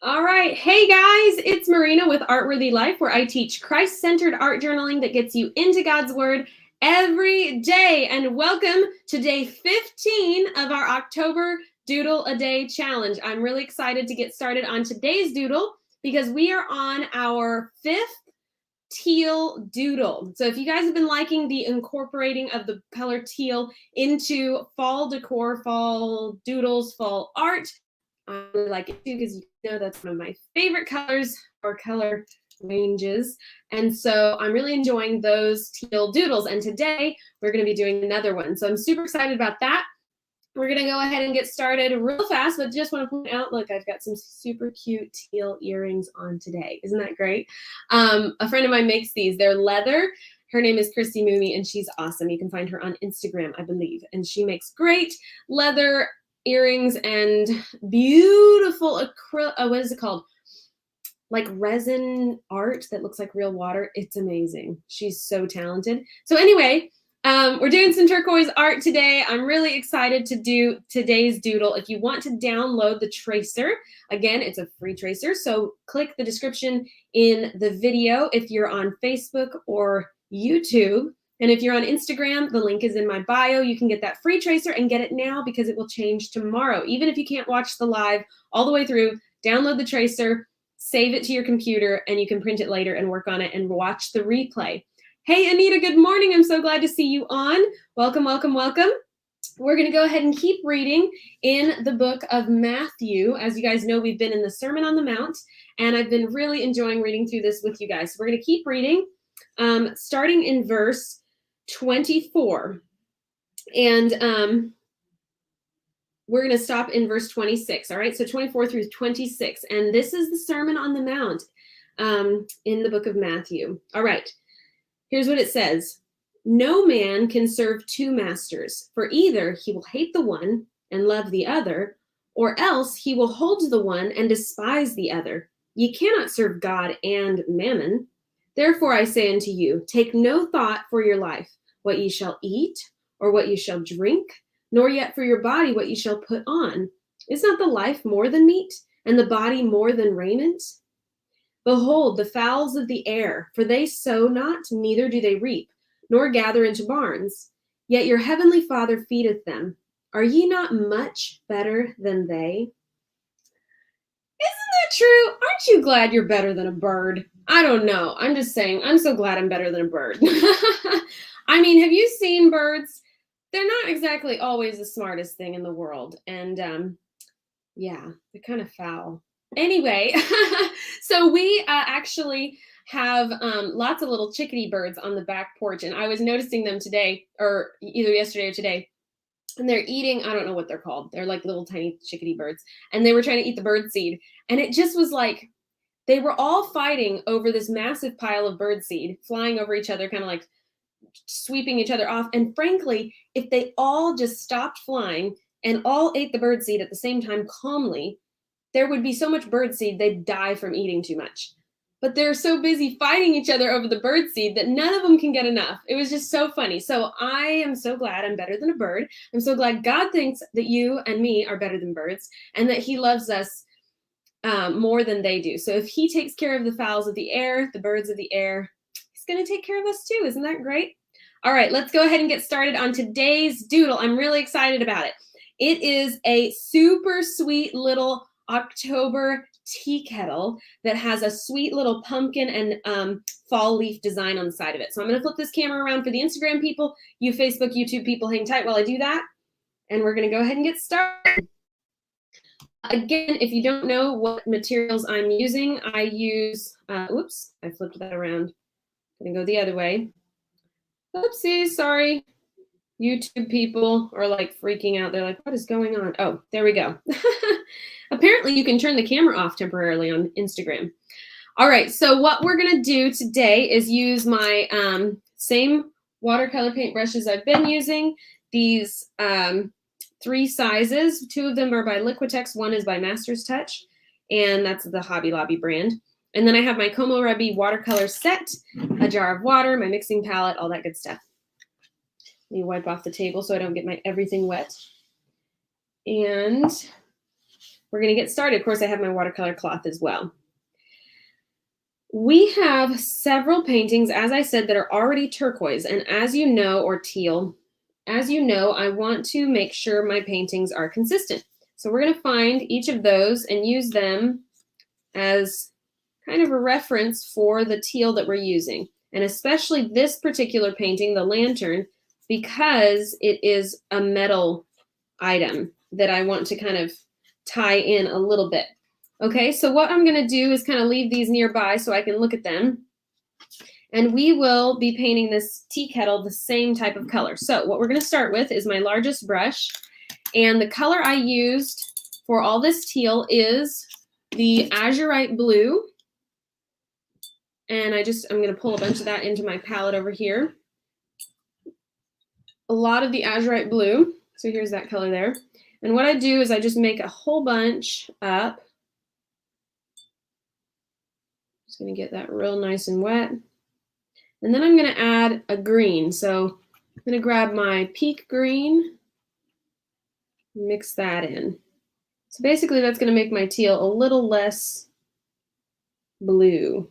All right. Hey guys, it's Marina with Artworthy Life, where I teach Christ-centered art journaling that gets you into God's Word every day. And welcome to day 15 of our October Doodle a Day challenge. I'm really excited to get started on today's doodle because we are on our 5th teal doodle. So if you guys have been liking the incorporating of the color teal into fall decor, fall doodles, fall art, I really like it too because you know that's one of my favorite colors or color ranges. And so I'm really enjoying those teal doodles. And today we're going to be doing another one. So I'm super excited about that. We're going to go ahead and get started real fast, but just want to point out, look, I've got some super cute teal earrings on today. Isn't that great? A friend of mine makes these. They're leather. Her name is Christy Mooney, and she's awesome. You can find her on Instagram, I believe. And she makes great leather earrings and beautiful acrylic, what is it called? Like resin art that looks like real water. It's amazing. She's so talented. So anyway, we're doing some turquoise art today. I'm really excited to do today's doodle. If you want to download the tracer, again, it's a free tracer. So click the description in the video if you're on Facebook or YouTube. And if you're on Instagram, the link is in my bio. You can get that free tracer and get it now because it will change tomorrow. Even if you can't watch the live all the way through, download the tracer, save it to your computer, and you can print it later and work on it and watch the replay. Hey, Anita, good morning. I'm so glad to see you on. Welcome, welcome, welcome. We're going to go ahead and keep reading in the book of Matthew. As you guys know, we've been in the Sermon on the Mount, and I've been really enjoying reading through this with you guys. So we're going to keep reading, starting in verse 24. And we're going to stop in verse 26. All right, so 24 through 26. And this is the Sermon on the Mount in the book of Matthew. All right, here's what it says. No man can serve two masters, for either he will hate the one and love the other, or else he will hold to the one and despise the other. Ye cannot serve God and mammon. Therefore I say unto you, take no thought for your life, what ye shall eat, or what ye shall drink, nor yet for your body what ye shall put on. Is not the life more than meat, and the body more than raiment? Behold, the fowls of the air, for they sow not, neither do they reap, nor gather into barns, yet your heavenly Father feedeth them. Are ye not much better than they? Isn't that true? Aren't you glad you're better than a bird? I don't know. I'm just saying, I'm so glad I'm better than a bird. I mean, have you seen birds? They're not exactly always the smartest thing in the world. And yeah, they're kind of foul. Anyway, so we actually have lots of little chickadee birds on the back porch. And I was noticing them today, or either yesterday or today. And they're eating, I don't know what they're called. They're like little tiny chickadee birds. And they were trying to eat the bird seed. And it just was like, they were all fighting over this massive pile of bird seed, flying over each other, kind of like sweeping each other off. And frankly, if they all just stopped flying and all ate the bird seed at the same time calmly, there would be so much bird seed they'd die from eating too much. But they're so busy fighting each other over the bird seed that none of them can get enough. It was just so funny. So I am so glad I'm better than a bird. I'm so glad God thinks that you and me are better than birds and that he loves us more than they do. So if he takes care of the fowls of the air, the birds of the air, he's going to take care of us too. Isn't that great? All right, let's go ahead and get started on today's doodle. I'm really excited about it. It is a super sweet little October tea kettle that has a sweet little pumpkin and fall leaf design on the side of it. So I'm going to flip this camera around for the Instagram people. You Facebook, YouTube people, hang tight while I do that. And we're going to go ahead and get started. Again, if you don't know what materials I'm using, I use, oops, I flipped that around. I'm going to go the other way. Oopsies, sorry. YouTube people are like freaking out. They're like, what is going on? Oh, there we go. Apparently you can turn the camera off temporarily on Instagram. All right, so what we're gonna do today is use my same watercolor paint brushes I've been using. These 3 sizes, 2 of them are by Liquitex, 1 is by Master's Touch, and that's the Hobby Lobby brand. And then I have my Como Rebby watercolor set, a jar of water, my mixing palette, all that good stuff. Let me wipe off the table so I don't get my everything wet. And we're going to get started. Of course, I have my watercolor cloth as well. We have several paintings, as I said, that are already turquoise. And as you know, or teal, as you know, I want to make sure my paintings are consistent. So we're going to find each of those and use them as kind of a reference for the teal that we're using. And especially this particular painting, the lantern, because it is a metal item that I want to kind of tie in a little bit. Okay, so what I'm going to do is kind of leave these nearby so I can look at them. And we will be painting this tea kettle the same type of color. So what we're going to start with is my largest brush. And the color I used for all this teal is the azurite blue. And I'm going to pull a bunch of that into my palette over here. A lot of the azurite blue. So here's that color there. And what I do is I just make a whole bunch up. Just going to get that real nice and wet. And then I'm going to add a green. So I'm going to grab my peak green, mix that in. So basically that's going to make my teal a little less blue.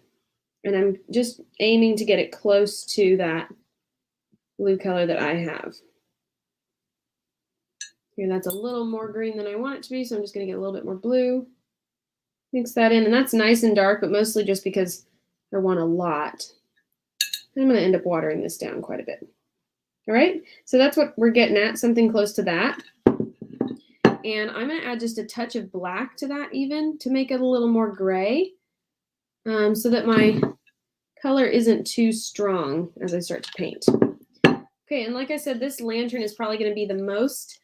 And I'm just aiming to get it close to that blue color that I have. Here, that's a little more green than I want it to be, so I'm just going to get a little bit more blue. Mix that in, and that's nice and dark, but mostly just because I want a lot. I'm going to end up watering this down quite a bit. All right, so that's what we're getting at, something close to that. And I'm going to add just a touch of black to that even to make it a little more gray, so that my color isn't too strong as I start to paint. Okay, and like I said, this lantern is probably going to be the most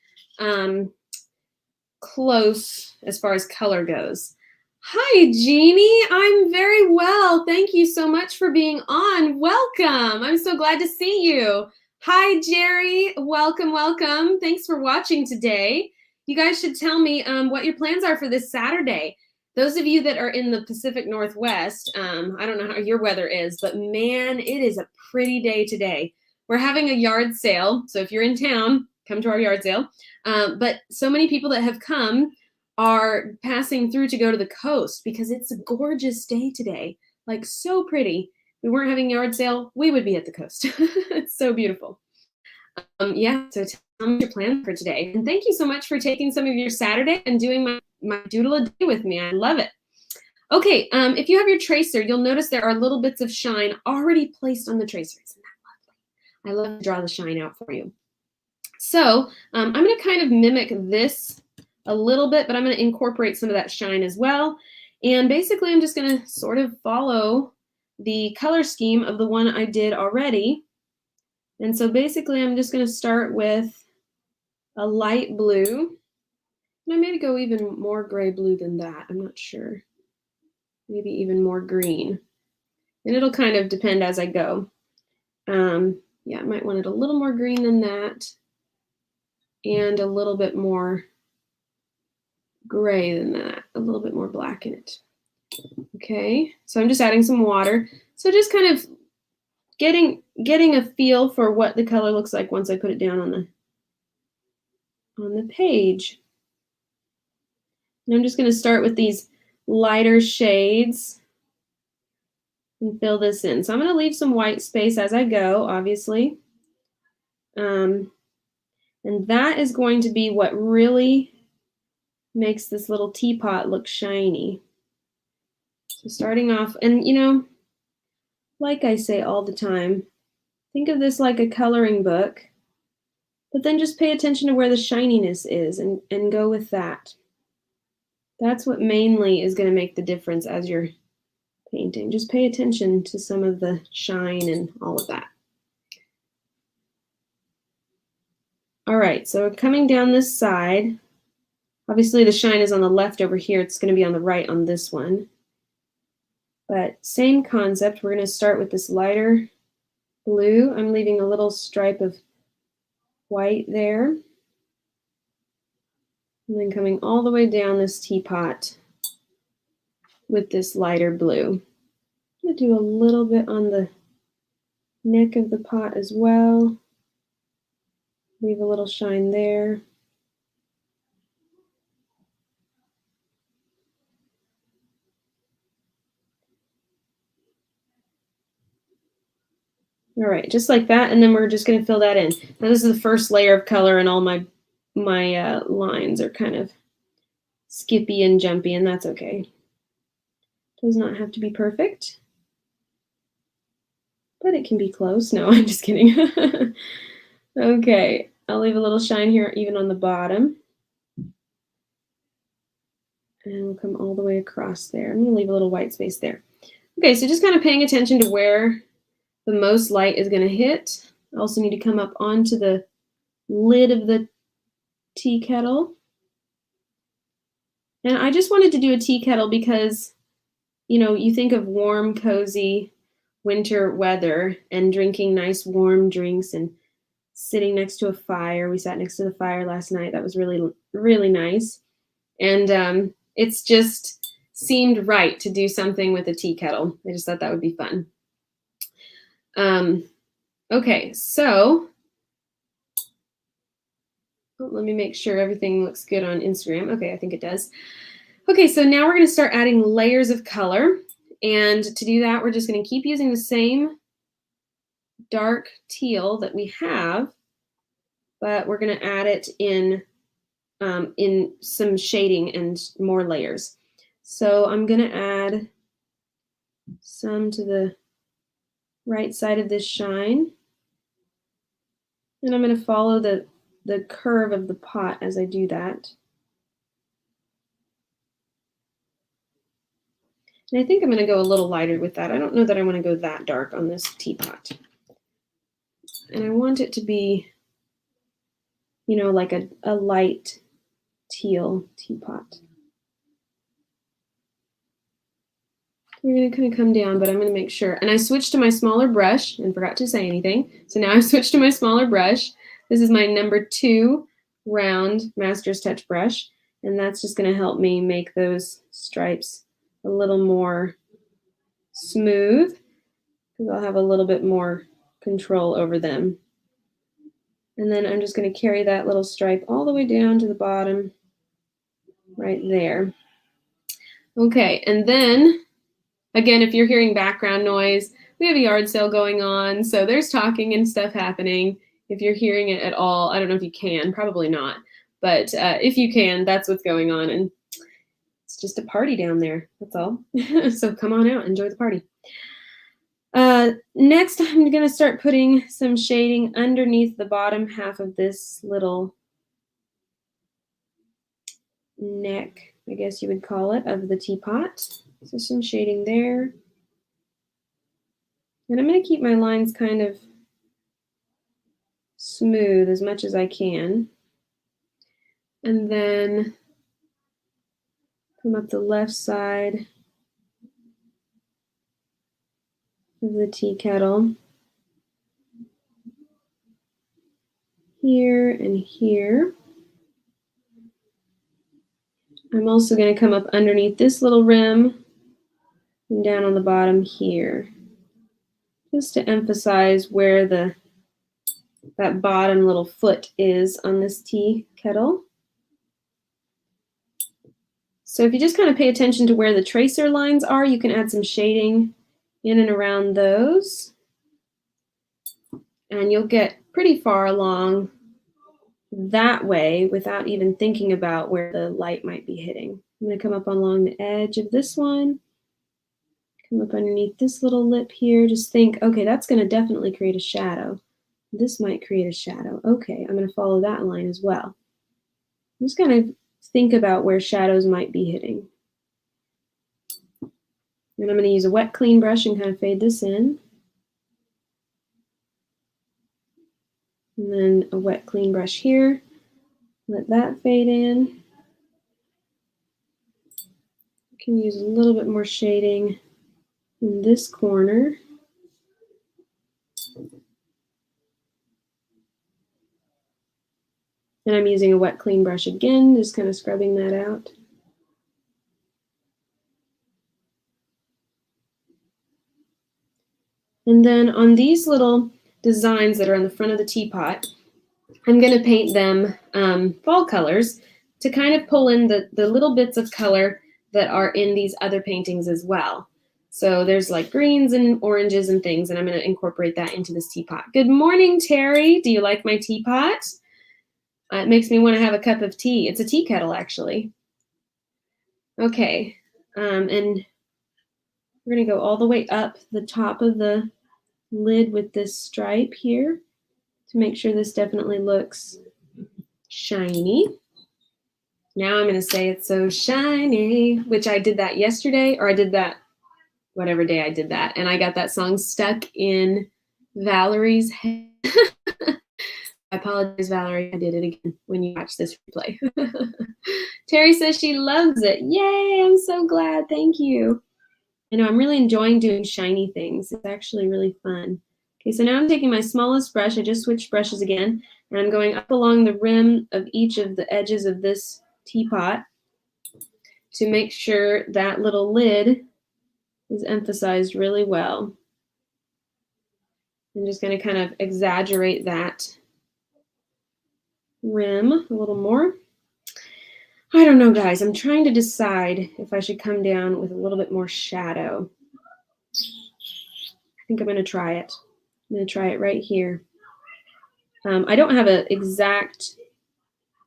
close as far as color goes. Hi, Jeannie. I'm very well. Thank you so much for being on. Welcome. I'm so glad to see you. Hi, Jerry. Welcome, welcome. Thanks for watching today. You guys should tell me what your plans are for this Saturday. Those of you that are in the Pacific Northwest, I don't know how your weather is, but man, it is a pretty day today. We're having a yard sale, so if you're in town, come to our yard sale. But so many people that have come are passing through to go to the coast because it's a gorgeous day today, like so pretty. If we weren't having a yard sale, we would be at the coast. It's so beautiful. Yeah, so tell me your plan for today. And thank you so much for taking some of your Saturday and doing my doodle a day with me. I love it. Okay, if you have your tracer, you'll notice there are little bits of shine already placed on the tracer. Isn't that lovely? I love to draw the shine out for you. So I'm going to kind of mimic this a little bit, but I'm going to incorporate some of that shine as well. And basically, I'm just going to sort of follow the color scheme of the one I did already. And so basically, I'm just going to start with a light blue. And I maybe go even more gray blue than that. I'm not sure. Maybe even more green. And it'll kind of depend as I go. Yeah, I might want it a little more green than that. And a little bit more gray than that, a little bit more black in it. Okay, so I'm just adding some water. So just kind of getting a feel for what the color looks like once I put it down on the page. And I'm just going to start with these lighter shades and fill this in. So I'm going to leave some white space as I go, obviously. And that is going to be what really makes this little teapot look shiny. So starting off, and you know, like I say all the time, think of this like a coloring book, but then just pay attention to where the shininess is and go with that. That's what mainly is going to make the difference as you're painting. Just pay attention to some of the shine and all of that. All right, so coming down this side, obviously the shine is on the left over here. It's going to be on the right on this one. But same concept. We're going to start with this lighter blue. I'm leaving a little stripe of white there. And then coming all the way down this teapot with this lighter blue. I'm going to do a little bit on the neck of the pot as well. Leave a little shine there. All right, just like that, and then we're just going to fill that in. Now this is the first layer of color, and all my lines are kind of skippy and jumpy, and that's okay. Does not have to be perfect, but it can be close. No, I'm just kidding. Okay, I'll leave a little shine here even on the bottom. And we'll come all the way across there. I'm going to leave a little white space there. Okay, so just kind of paying attention to where the most light is going to hit. I also need to come up onto the lid of the tea kettle. And I just wanted to do a tea kettle because, you know, you think of warm, cozy winter weather and drinking nice warm drinks and sitting next to a fire. We sat next to the fire last night. That was really, really nice. And it's just seemed right to do something with a tea kettle. I just thought that would be fun. Okay, so let me make sure everything looks good on Instagram. Okay, I think it does. Okay, so now we're going to start adding layers of color. And to do that, we're just going to keep using the same dark teal that we have, but we're going to add it in some shading and more layers. So I'm going to add some to the right side of this shine. And I'm going to follow the curve of the pot as I do that. And I think I'm going to go a little lighter with that. I don't know that I want to go that dark on this teapot. And I want it to be, you know, like a light teal teapot. We're going to kind of come down, but I'm going to make sure. And I switched to my smaller brush and forgot to say anything. So now I've switched to my smaller brush. This is my number 2 round Master's Touch brush. And that's just going to help me make those stripes a little more smooth because I'll have a little bit more control over them. And then I'm just going to carry that little stripe all the way down to the bottom right there. Okay, and then again, if you're hearing background noise, we have a yard sale going on, so there's talking and stuff happening. If you're hearing it at all, I don't know if you can, probably not, but if you can, that's what's going on, and it's just a party down there, that's all. So come on out, enjoy the party. Next, I'm going to start putting some shading underneath the bottom half of this little neck, I guess you would call it, of the teapot. So some shading there. And I'm going to keep my lines kind of smooth as much as I can. And then come up the left side of the tea kettle. Here and here. I'm also going to come up underneath this little rim and down on the bottom here, just to emphasize where that bottom little foot is on this tea kettle. So if you just kind of pay attention to where the tracer lines are, you can add some shading in and around those. And you'll get pretty far along that way without even thinking about where the light might be hitting. I'm going to come up along the edge of this one, come up underneath this little lip here. Just think, okay, that's going to definitely create a shadow. This might create a shadow. Okay, I'm going to follow that line as well. I'm just going to think about where shadows might be hitting. And I'm going to use a wet, clean brush and kind of fade this in. And then a wet, clean brush here. Let that fade in. You can use a little bit more shading in this corner. And I'm using a wet, clean brush again, just kind of scrubbing that out. And then on these little designs that are on the front of the teapot, I'm going to paint them fall colors to kind of pull in the little bits of color that are in these other paintings as well. So there's like greens and oranges and things, and I'm going to incorporate that into this teapot. Good morning, Terry. Do you like my teapot? It makes me want to have a cup of tea. It's a tea kettle, actually. Okay, and we're going to go all the way up the top of the lid with this stripe here to make sure this definitely looks shiny. Now I'm going to say it's so shiny, which I did that yesterday, or I did that whatever day I did that, and I got that song stuck in Valerie's head. I apologize, Valerie. I did it again when you watch this replay. Terry says she loves it. Yay, I'm so glad. Thank you. I know I'm really enjoying doing shiny things. It's actually really fun. Okay, so now I'm taking my smallest brush. I just switched brushes again, and I'm going up along the rim of each of the edges of this teapot to make sure that little lid is emphasized really well. I'm just going to kind of exaggerate that rim a little more. I don't know, guys. I'm trying to decide if I should come down with a little bit more shadow. I think I'm going to try it. I'm going to try it right here. I don't have an exact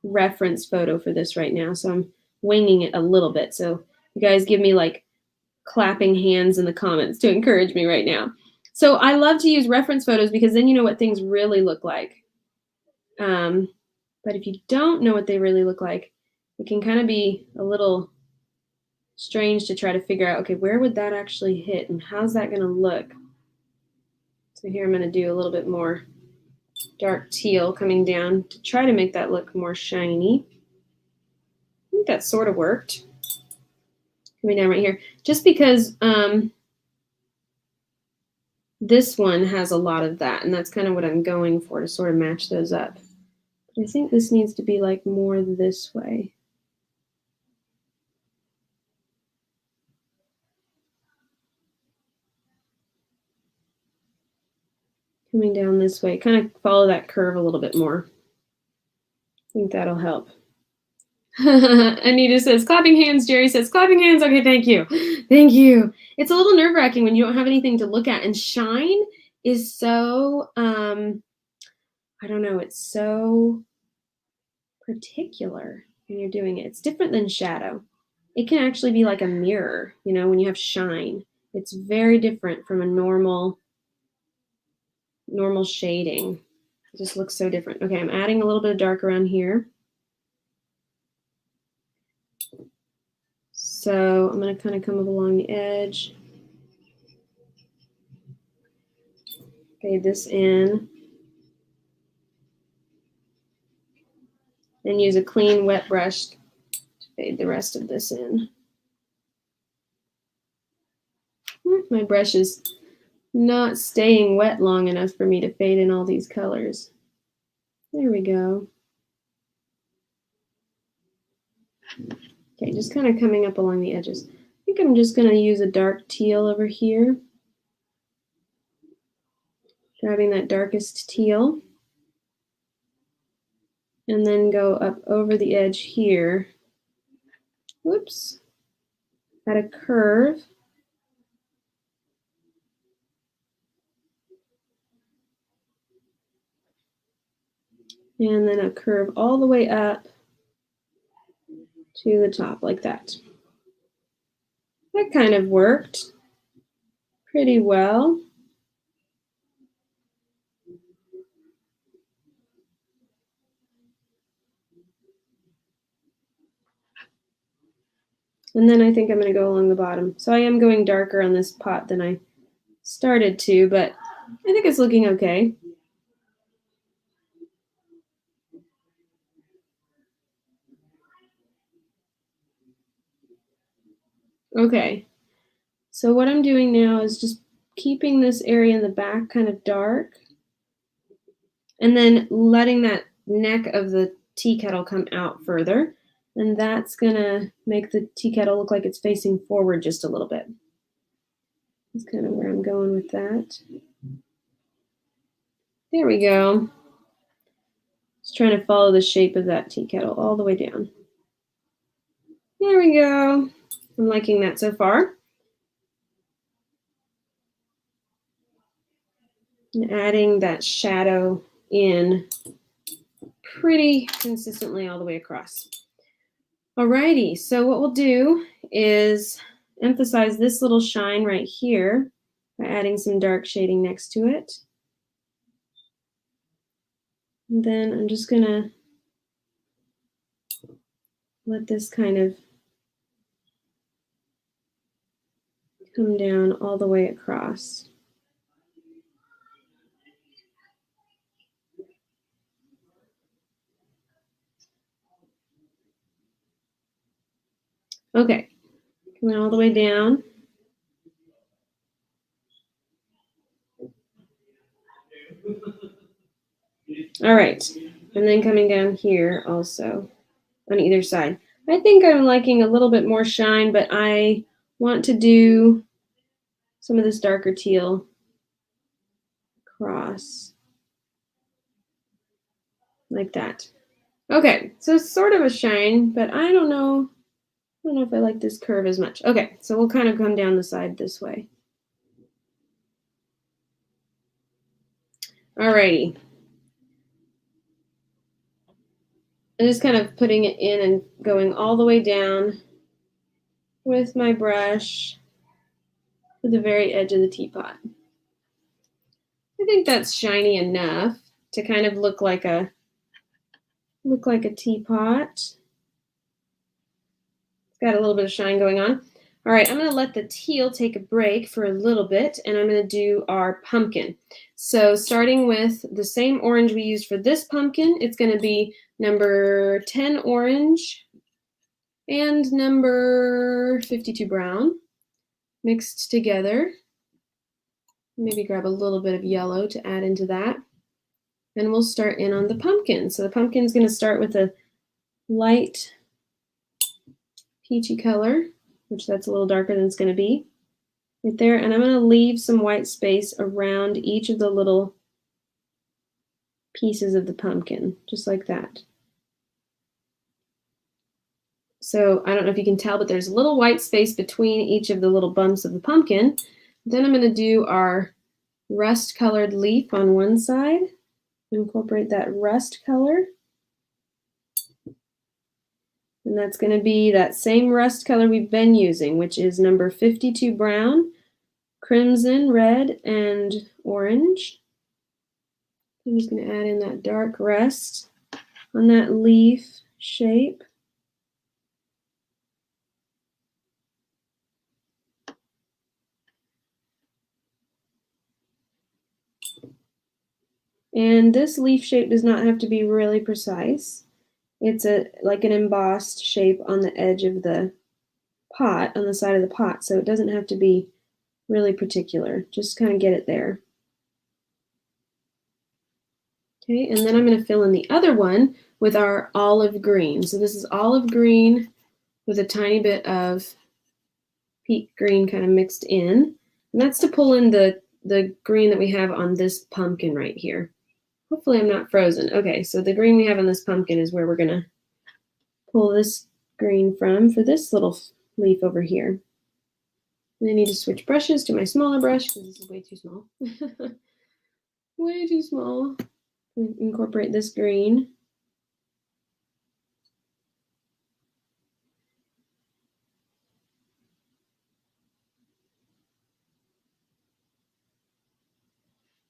reference photo for this right now, so I'm winging it a little bit. So you guys give me like clapping hands in the comments to encourage me right now. So I love to use reference photos because then you know what things really look like. But if you don't know what they really look like, it can kind of be a little strange to try to figure out, okay, where would that actually hit and how's that going to look? So here I'm going to do a little bit more dark teal coming down to try to make that look more shiny. I think that sort of worked. Coming down right here. Just because this one has a lot of that, and that's kind of what I'm going for to sort of match those up. But I think this needs to be like more this way. Coming down this way, kind of follow that curve a little bit more. I think that'll help. Anita says, clapping hands. Jerry says, clapping hands. Okay, thank you. Thank you. It's a little nerve-wracking when you don't have anything to look at. And shine is so, I don't know, it's so particular when you're doing it. It's different than shadow. It can actually be like a mirror, you know, when you have shine. It's very different from a normal shading. It just looks so different. Okay, I'm adding a little bit of dark around here. So I'm going to kind of come up along the edge. Fade this in. And use a clean wet brush to fade the rest of this in. My brush is not staying wet long enough for me to fade in all these colors. There we go. Okay, just kind of coming up along the edges. I think I'm just going to use a dark teal over here. Grabbing that darkest teal. And then go up over the edge here. Whoops. At a curve. And then a curve all the way up to the top like that. That kind of worked pretty well. And then I think I'm going to go along the bottom. So I am going darker on this pot than I started to, but I think it's looking okay. Okay, so what I'm doing now is just keeping this area in the back kind of dark and then letting that neck of the tea kettle come out further. And that's gonna make the tea kettle look like it's facing forward just a little bit. That's kind of where I'm going with that. There we go. Just trying to follow the shape of that tea kettle all the way down. There we go. I'm liking that so far. And adding that shadow in pretty consistently all the way across. Alrighty, so what we'll do is emphasize this little shine right here by adding some dark shading next to it. And then I'm just gonna let this kind of come down all the way across. Okay, coming all the way down. All right, and then coming down here also on either side. I think I'm liking a little bit more shine, but I want to do some of this darker teal across like that. Okay, so it's sort of a shine, but I don't know if I like this curve as much. Okay, so we'll kind of come down the side this way. Alrighty. I'm just kind of putting it in and going all the way down with my brush to the very edge of the teapot. I think that's shiny enough to kind of look like a teapot. It's got a little bit of shine going on. All right, I'm going to let the teal take a break for a little bit, and I'm going to do our pumpkin. So starting with the same orange we used for this pumpkin, it's going to be number 10 orange and number 52 brown mixed together. Maybe grab a little bit of yellow to add into that. And we'll start in on the pumpkin. So the pumpkin's going to start with a light peachy color, which that's a little darker than it's going to be right there. And I'm going to leave some white space around each of the little pieces of the pumpkin, just like that. So I don't know if you can tell, but there's a little white space between each of the little bumps of the pumpkin. Then I'm going to do our rust colored leaf on one side. Incorporate that rust color. And that's going to be that same rust color we've been using, which is number 52 brown, crimson, red, and orange. I'm just going to add in that dark rust on that leaf shape. And this leaf shape does not have to be really precise. It's like an embossed shape on the edge of the pot, on the side of the pot, so it doesn't have to be really particular. Just kind of get it there. Okay, and then I'm going to fill in the other one with our olive green. So this is olive green with a tiny bit of peat green kind of mixed in. And that's to pull in the green that we have on this pumpkin right here. Hopefully I'm not frozen. Okay, so the green we have on this pumpkin is where we're going to pull this green from for this little leaf over here. And I need to switch brushes to my smaller brush because this is way too small. Way too small. Incorporate this green.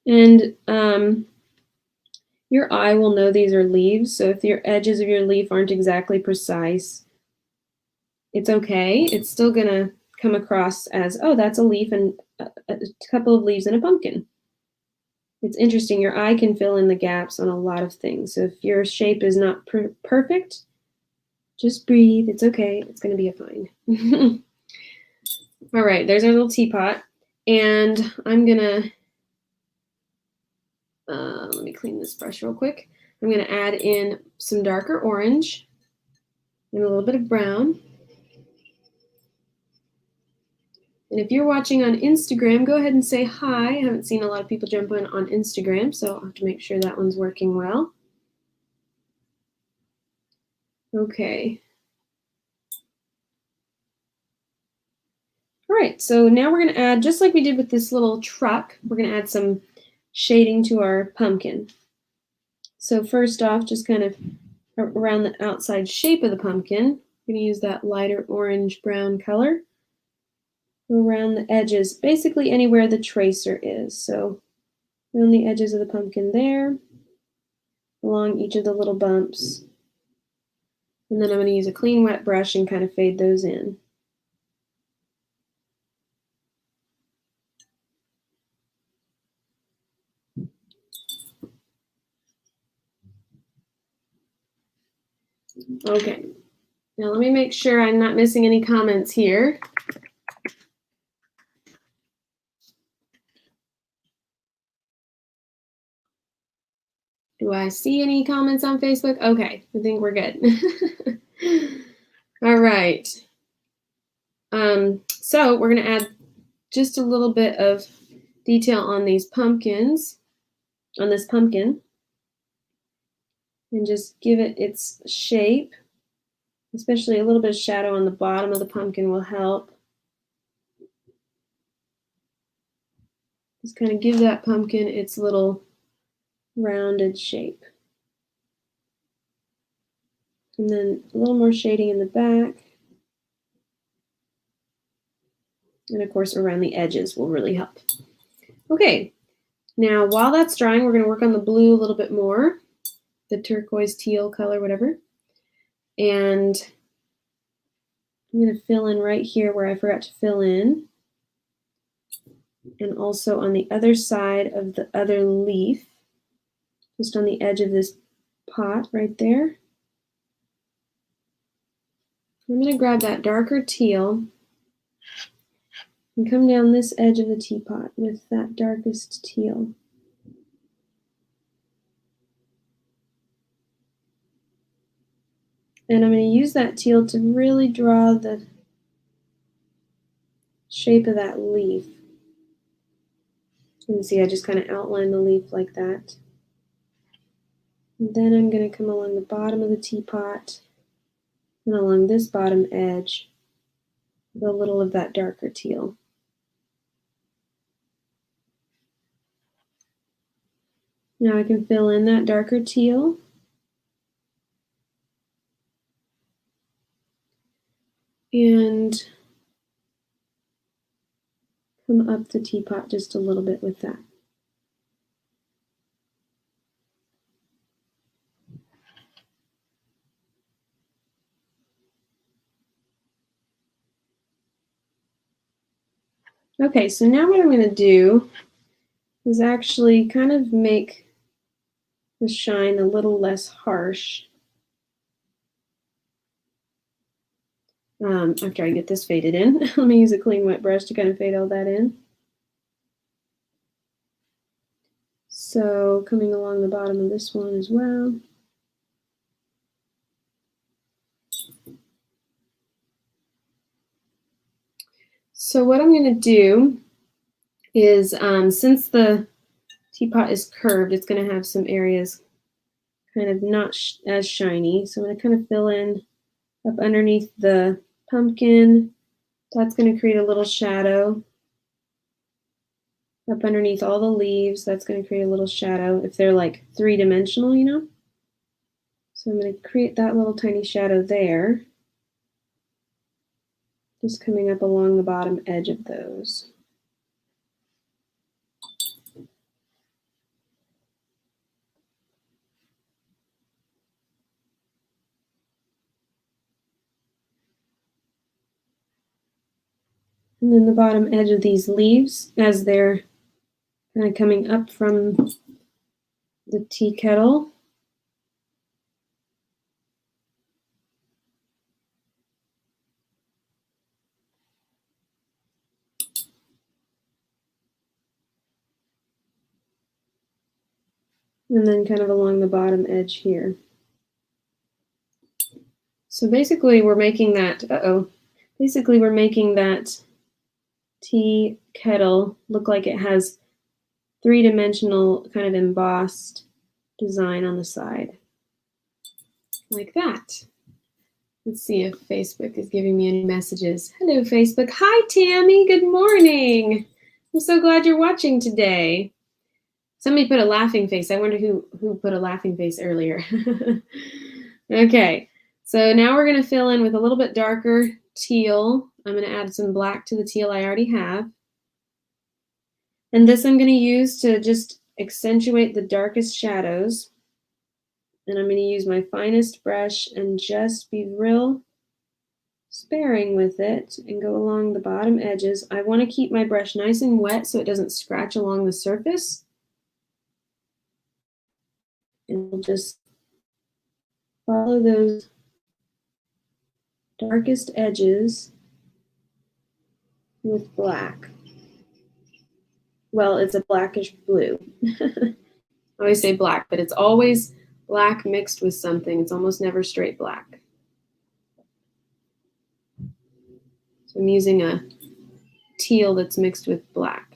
And your eye will know these are leaves, so if your edges of your leaf aren't exactly precise, it's okay. It's still gonna come across as, oh, that's a leaf and a couple of leaves and a pumpkin. It's interesting, your eye can fill in the gaps on a lot of things. So if your shape is not perfect, just breathe, it's okay, it's gonna be fine. All right, there's our little teapot, and I'm gonna, let me clean this brush real quick. I'm gonna add in some darker orange and a little bit of brown. And if you're watching on Instagram, go ahead and say hi. I haven't seen a lot of people jump on Instagram, so I'll have to make sure that one's working well. Okay. All right, so now we're going to add, just like we did with this little truck, we're going to add some shading to our pumpkin. So first off, just kind of around the outside shape of the pumpkin, I'm going to use that lighter orange-brown color. Around the edges, basically anywhere the tracer is. So around the edges of the pumpkin there, along each of the little bumps. And then I'm going to use a clean wet brush and kind of fade those in. Okay, now let me make sure I'm not missing any comments here. Do I see any comments on Facebook? Okay, I think we're good. All right. So we're going to add just a little bit of detail on these pumpkins, on this pumpkin, and just give it its shape. Especially a little bit of shadow on the bottom of the pumpkin will help. Just kind of give that pumpkin its little rounded shape. And then a little more shading in the back. And of course, around the edges will really help. Okay, now while that's drying, we're going to work on the blue a little bit more, the turquoise teal color, whatever. And I'm going to fill in right here where I forgot to fill in. And also on the other side of the other leaf, just on the edge of this pot right there. I'm going to grab that darker teal and come down this edge of the teapot with that darkest teal. And I'm going to use that teal to really draw the shape of that leaf. You can see I just kind of outline the leaf like that. And then I'm going to come along the bottom of the teapot and along this bottom edge with a little of that darker teal. Now I can fill in that darker teal. And come up the teapot just a little bit with that. Okay, so now what I'm going to do is actually kind of make the shine a little less harsh. After I get this faded in, let me use a clean wet brush to kind of fade all that in. So coming along the bottom of this one as well. So what I'm going to do is, since the teapot is curved, it's going to have some areas kind of not as shiny. So I'm going to kind of fill in up underneath the pumpkin. That's going to create a little shadow. Up underneath all the leaves, that's going to create a little shadow if they're like three-dimensional, you know? So I'm going to create that little tiny shadow there. Just coming up along the bottom edge of those. And then the bottom edge of these leaves, as they're kind of coming up from the tea kettle. And then kind of along the bottom edge here. So basically we're making that, basically we're making that tea kettle look like it has three-dimensional kind of embossed design on the side. Like that. Let's see if Facebook is giving me any messages. Hello, Facebook. Hi, Tammy. Good morning. I'm so glad you're watching today. Somebody put a laughing face. I wonder who put a laughing face earlier. Okay, so now we're going to fill in with a little bit darker teal. I'm going to add some black to the teal I already have. And this I'm going to use to just accentuate the darkest shadows. And I'm going to use my finest brush and just be real sparing with it and go along the bottom edges. I want to keep my brush nice and wet so it doesn't scratch along the surface. And we'll just follow those darkest edges with black. Well, it's a blackish blue. I always say black, but it's always black mixed with something. It's almost never straight black. So I'm using a teal that's mixed with black.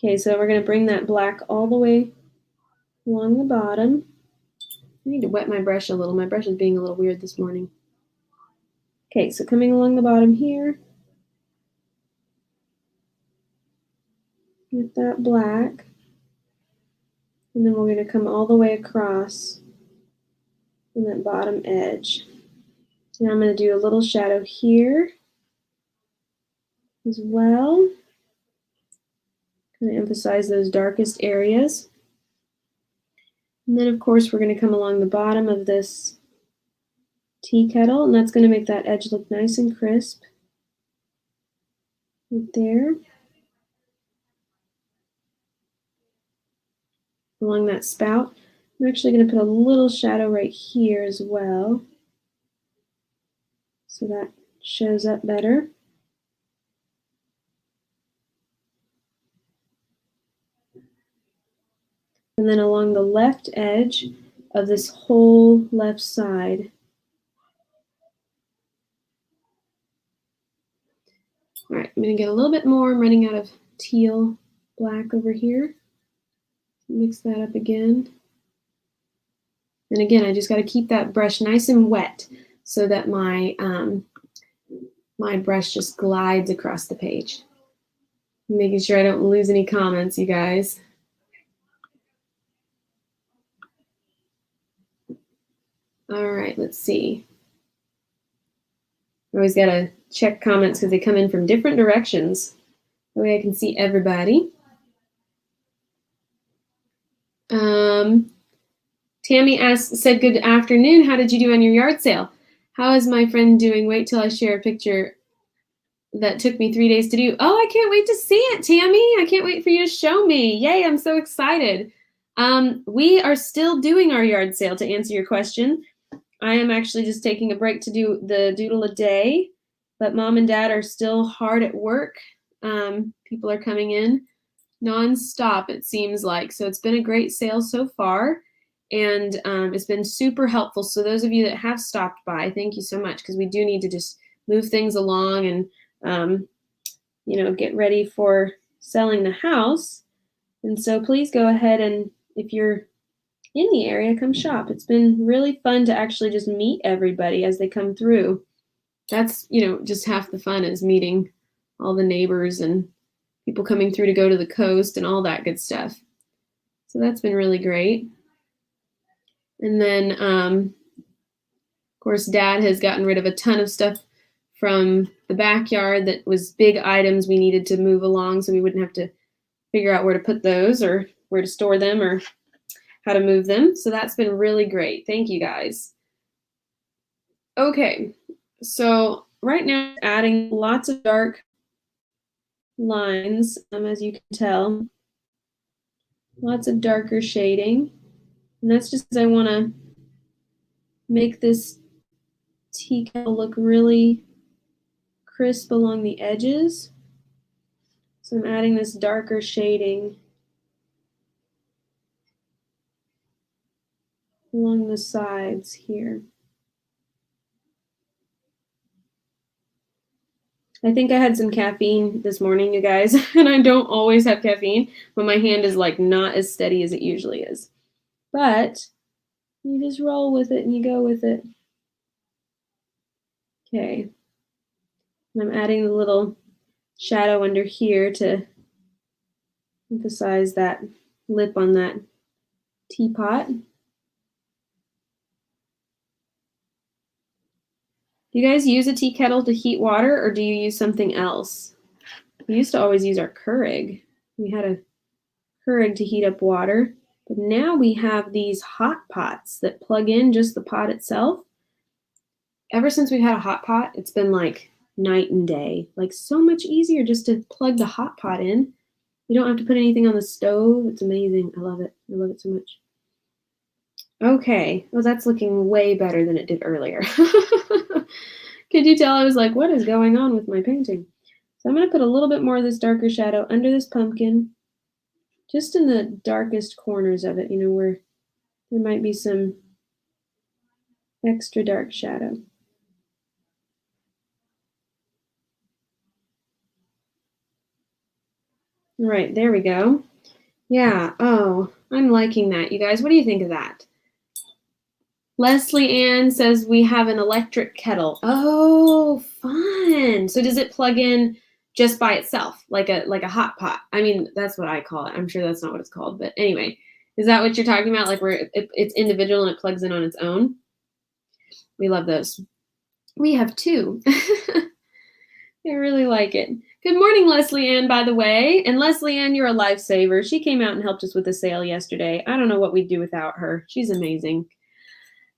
Okay, so we're going to bring that black all the way along the bottom. I need to wet my brush a little. My brush is being a little weird this morning. Okay, so coming along the bottom here with that black. And then we're going to come all the way across on that bottom edge. And I'm going to do a little shadow here as well. Kind of emphasize those darkest areas. And then, of course, we're going to come along the bottom of this tea kettle, and that's going to make that edge look nice and crisp. Right there. Along that spout. I'm actually going to put a little shadow right here as well, so that shows up better. And then along the left edge of this whole left side. All right, I'm going to get a little bit more. I'm running out of teal black over here. Mix that up again. And again, I just got to keep that brush nice and wet so that my my brush just glides across the page. Making sure I don't lose any comments, you guys. All right, let's see. I always got to check comments because they come in from different directions. That way I can see everybody. Tammy said, good afternoon. How did you do on your yard sale? How is my friend doing? Wait till I share a picture that took me 3 days to do. Oh, I can't wait to see it, Tammy. I can't wait for you to show me. Yay, I'm so excited. We are still doing our yard sale, to answer your question. I am actually just taking a break to do the doodle a day, but mom and dad are still hard at work. People are coming in nonstop, it seems like. So it's been a great sale so far, and it's been super helpful. So those of you that have stopped by, thank you so much, because we do need to just move things along and get ready for selling the house. And so please go ahead, and if you're in the area, come shop. It's been really fun to actually just meet everybody as they come through. That's, just half the fun, is meeting all the neighbors and people coming through to go to the coast and all that good stuff. So that's been really great. And then, of course, Dad has gotten rid of a ton of stuff from the backyard that was big items we needed to move along, so we wouldn't have to figure out where to put those or where to store them or how to move them. So that's been really great. Thank you, guys. Okay, so right now, adding lots of dark lines, as you can tell. Lots of darker shading. And that's just because I want to make this tea kettle look really crisp along the edges. So I'm adding this darker shading along the sides here. I think I had some caffeine this morning, you guys, and I don't always have caffeine, but my hand is like not as steady as it usually is. But you just roll with it and you go with it. Okay. And I'm adding the little shadow under here to emphasize that lip on that teapot. Do you guys use a tea kettle to heat water, or do you use something else? We used to always use our Keurig. We had a Keurig to heat up water, but now we have these hot pots that plug in just the pot itself. Ever since we've had a hot pot, it's been like night and day. Like so much easier just to plug the hot pot in. You don't have to put anything on the stove. It's amazing. I love it. I love it so much. Okay. Well, that's looking way better than it did earlier. Could you tell I was like, what is going on with my painting? So I'm going to put a little bit more of this darker shadow under this pumpkin, just in the darkest corners of it, you know, where there might be some extra dark shadow. All right, there we go. Yeah, oh, I'm liking that. You guys, what do you think of that? Leslie Ann says we have an electric kettle. Oh, fun. So does it plug in just by itself, like a hot pot? I mean, that's what I call it. I'm sure that's not what it's called, but anyway, is that what you're talking about? Like where it's individual and it plugs in on its own? We love those. We have two. I really like it. Good morning, Leslie Ann, by the way. And Leslie Ann, you're a lifesaver. She came out and helped us with the sale yesterday. I don't know what we'd do without her. She's amazing.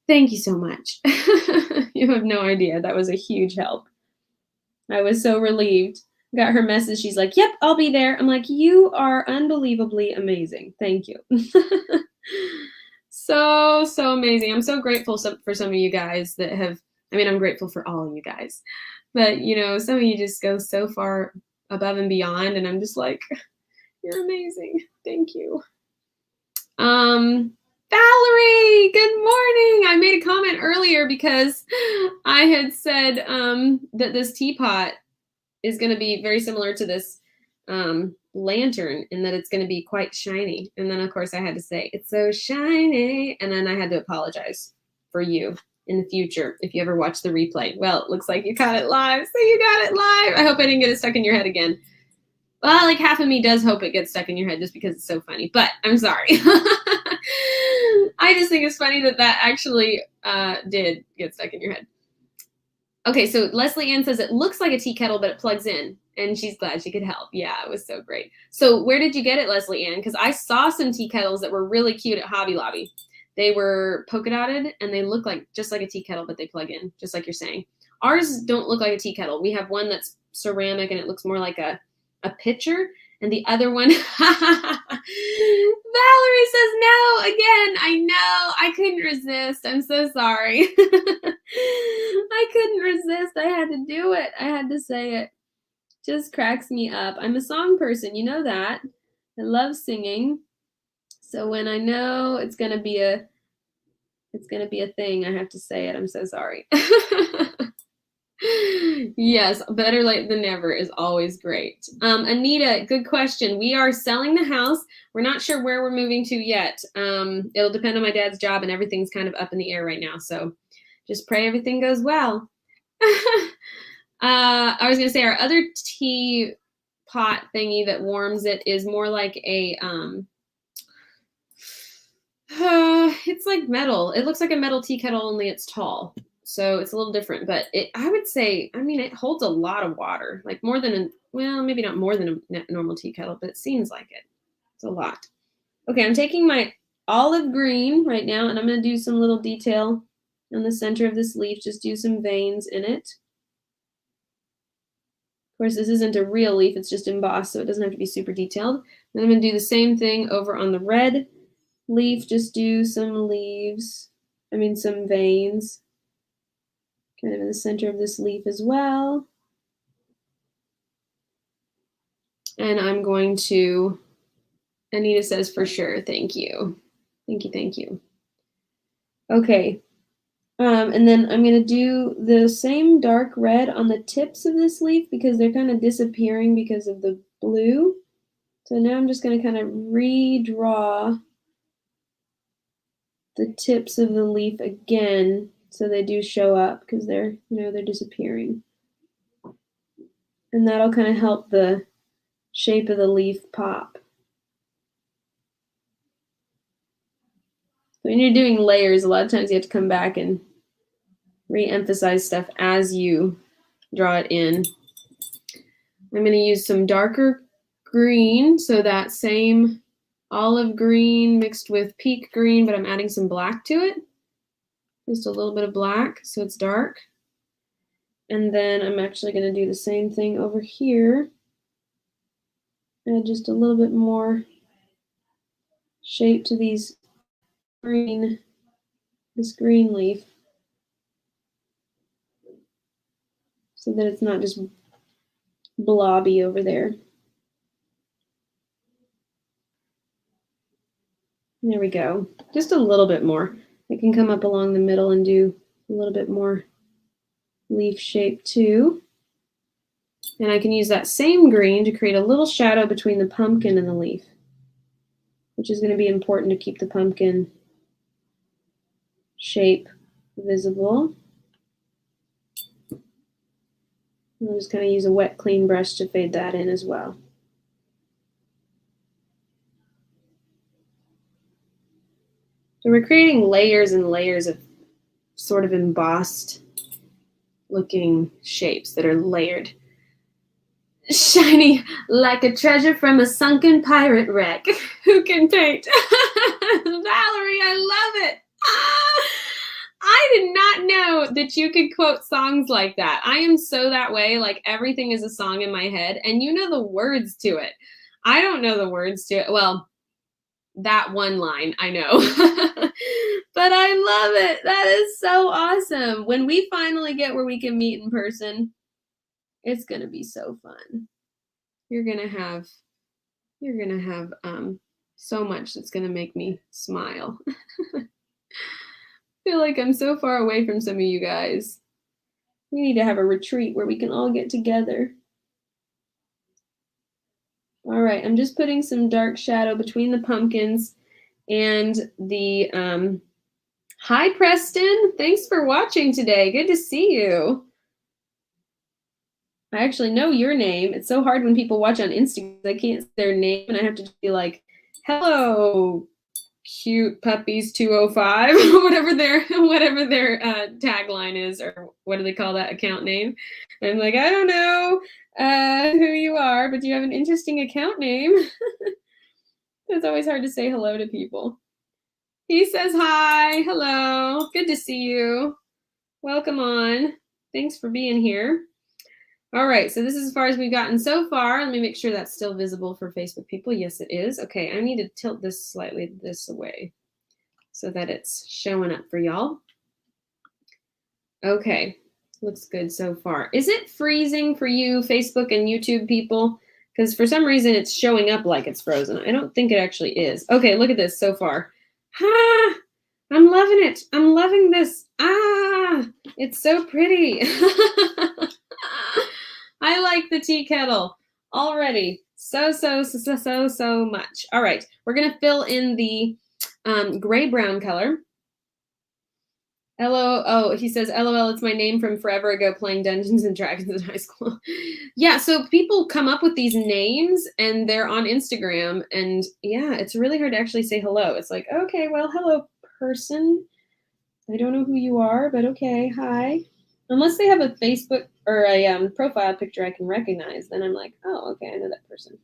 Thank you so much. You have no idea. That was a huge help. I was so relieved. Got her message. She's like, yep, I'll be there. I'm like, you are unbelievably amazing. Thank you. So amazing. I'm so grateful for some of you guys that have, I mean, I'm grateful for all of you guys, but you know, some of you just go so far above and beyond, and I'm just like, you're amazing. Thank you. Valerie, good morning. I made a comment earlier because I had said that this teapot is going to be very similar to this lantern and that it's going to be quite shiny. And then, of course, I had to say, it's so shiny. And then I had to apologize for you in the future if you ever watch the replay. Well, it looks like you caught it live. So you got it live. I hope I didn't get it stuck in your head again. Well, like half of me does hope it gets stuck in your head just because it's so funny, but I'm sorry. I just think it's funny that actually did get stuck in your head. Okay, so Leslie Ann says it looks like a tea kettle, but it plugs in, and she's glad she could help. Yeah, it was so great. So where did you get it, Leslie Ann? Because I saw some tea kettles that were really cute at Hobby Lobby. They were polka dotted, and they look like just like a tea kettle, but they plug in, just like you're saying. Ours don't look like a tea kettle. We have one that's ceramic, and it looks more like a pitcher, and the other one, Valerie says no again. I know. I couldn't resist. I'm so sorry. I couldn't resist. I had to do it. I had to say it. Just cracks me up. I'm a song person. You know that. I love singing. So when I know it's gonna be a thing, I have to say it. I'm so sorry. Yes, better late than never is always great. Anita, good question. We are selling the house. We're not sure where we're moving to yet. It'll depend on my dad's job, and everything's kind of up in the air right now. So just pray everything goes well. I was going to say our other tea pot thingy that warms it is more like a, it's like metal. It looks like a metal tea kettle, only it's tall. So it's a little different, but I would say, I mean, it holds a lot of water, like more than, well, maybe not more than a normal tea kettle, but it seems like it. It's a lot. Okay, I'm taking my olive green right now, and I'm going to do some little detail on the center of this leaf, just do some veins in it. Of course, this isn't a real leaf, it's just embossed, so it doesn't have to be super detailed. Then I'm going to do the same thing over on the red leaf, just do some some veins. Kind of in the center of this leaf as well. And I'm going to, Anita says for sure, thank you. Thank you. Okay. And then I'm going to do the same dark red on the tips of this leaf because they're kind of disappearing because of the blue. So now I'm just going to kind of redraw the tips of the leaf again so they do show up because they're disappearing. And that'll kind of help the shape of the leaf pop. When you're doing layers, a lot of times you have to come back and re-emphasize stuff as you draw it in. I'm going to use some darker green, so that same olive green mixed with peak green, but I'm adding some black to it. Just a little bit of black so it's dark. And then I'm actually going to do the same thing over here. Add just a little bit more shape to these this green leaf, so that it's not just blobby over there. There we go. Just a little bit more. I can come up along the middle and do a little bit more leaf shape too. And I can use that same green to create a little shadow between the pumpkin and the leaf, which is going to be important to keep the pumpkin shape visible. I'll just kind of use a wet, clean brush to fade that in as well. So we're creating layers and layers of sort of embossed looking shapes that are layered. Shiny like a treasure from a sunken pirate wreck. Who can paint? Valerie, I love it. I did not know that you could quote songs like that. I am so that way. Like everything is a song in my head, and you know the words to it. I don't know the words to it. Well, that one line I know. But I love it. That is so awesome. When we finally get where we can meet in person, it's going to be so fun. You're going to have so much that's going to make me smile. I feel like I'm so far away from some of you guys. We need to have a retreat where we can all get together. All right, I'm just putting some dark shadow between the pumpkins and the hi Preston, thanks for watching today. Good to see you. I actually know your name. It's so hard when people watch on Instagram. I can't say their name and I have to be like, hello, cute puppies 205, whatever their tagline is, or what do they call that account name? And I'm like, I don't know who you are, but you have an interesting account name. It's always hard to say hello to people. He says hi, hello, good to see you. Welcome on. Thanks for being here. All right, so this is as far as we've gotten so far. Let me make sure that's still visible for Facebook people. Yes, it is. Okay, I need to tilt this slightly this way so that it's showing up for y'all. Okay, looks good so far. Is it freezing for you, Facebook and YouTube people? Because for some reason it's showing up like it's frozen. I don't think it actually is. Okay, look at this so far. Ah, I'm loving it. I'm loving this. Ah, it's so pretty. I like the tea kettle already so much. All right, we're gonna fill in the gray brown color. He says, LOL, it's my name from forever ago playing Dungeons and Dragons in high school. Yeah, so people come up with these names and they're on Instagram, and yeah, it's really hard to actually say hello. It's like, okay, well, hello, person. I don't know who you are, but okay, hi. Unless they have a Facebook or a profile picture I can recognize, then I'm like, oh, okay, I know that person.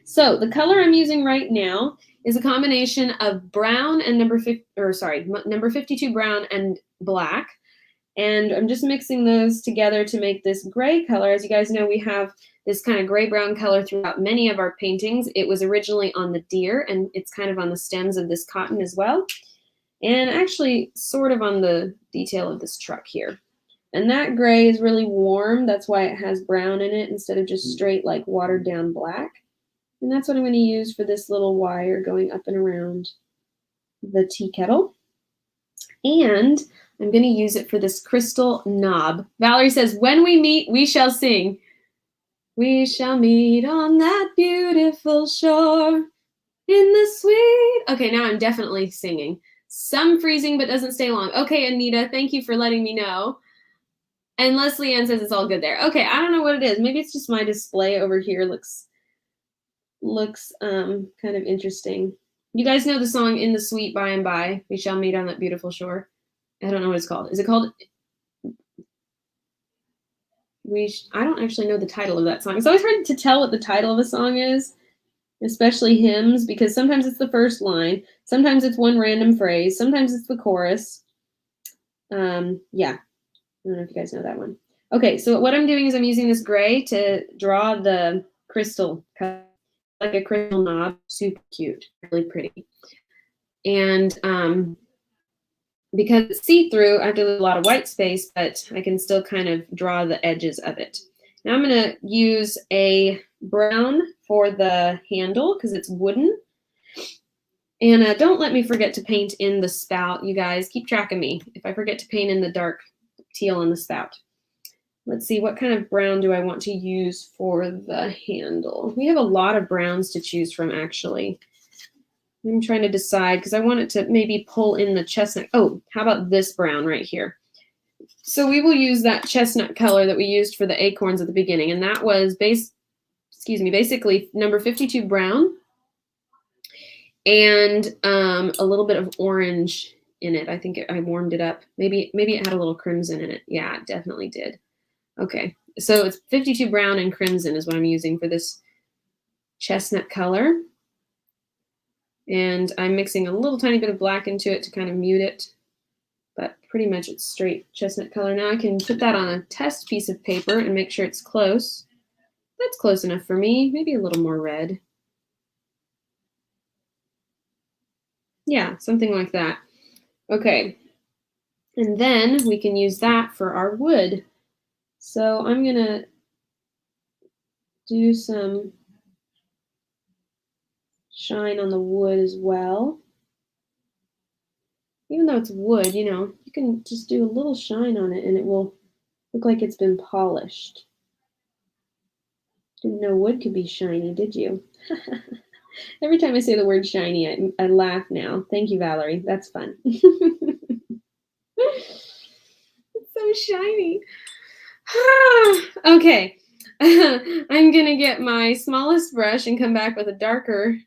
So the color I'm using right now is a combination of brown and number 52 brown and black. And I'm just mixing those together to make this gray color. As you guys know, we have this kind of gray-brown color throughout many of our paintings. It was originally on the deer, and it's kind of on the stems of this cotton as well. And actually sort of on the detail of this truck here. And that gray is really warm. That's why it has brown in it instead of just straight like watered down black. And that's what I'm going to use for this little wire going up and around the tea kettle. And I'm going to use it for this crystal knob. Valerie says, when we meet, we shall sing. We shall meet on that beautiful shore in the sweet. Okay, now I'm definitely singing. Some freezing, but doesn't stay long. Okay, Anita, thank you for letting me know. And Leslie Ann says it's all good there. Okay, I don't know what it is. Maybe it's just my display over here looks kind of interesting. You guys know the song "In the Sweet By and By, We Shall Meet on That Beautiful Shore"? I don't know what it's called. Is it called I don't actually know the title of that song. It's always hard to tell what the title of a song is, especially hymns, because sometimes it's the first line, sometimes it's one random phrase, sometimes it's the chorus. Yeah, I don't know if you guys know that one. Okay, so what I'm doing is I'm using this gray to draw the crystal, like a crystal knob. Super cute, really pretty. And because it's see-through, I have to leave a lot of white space, but I can still kind of draw the edges of it. Now I'm going to use a brown for the handle because it's wooden. And don't let me forget to paint in the spout, you guys. Keep track of me if I forget to paint in the dark teal in the spout. Let's see, what kind of brown do I want to use for the handle? We have a lot of browns to choose from, actually. I'm trying to decide because I want it to maybe pull in the chestnut. Oh, how about this brown right here? So we will use that chestnut color that we used for the acorns at the beginning, and that was basically number 52 brown and a little bit of orange in it. I think I warmed it up. Maybe it had a little crimson in it. Yeah, it definitely did. Okay, so it's 52 brown and crimson is what I'm using for this chestnut color. And I'm mixing a little tiny bit of black into it to kind of mute it. But pretty much it's straight chestnut color. Now I can put that on a test piece of paper and make sure it's close. That's close enough for me. Maybe a little more red. Yeah, something like that. Okay. And then we can use that for our wood. So I'm going to do some shine on the wood as well. Even though it's wood, you know, you can just do a little shine on it and it will look like it's been polished. Didn't know wood could be shiny, did you? Every time I say the word shiny, I laugh now. Thank you, Valerie. That's fun. It's so shiny. Okay. I'm going to get my smallest brush and come back with a darker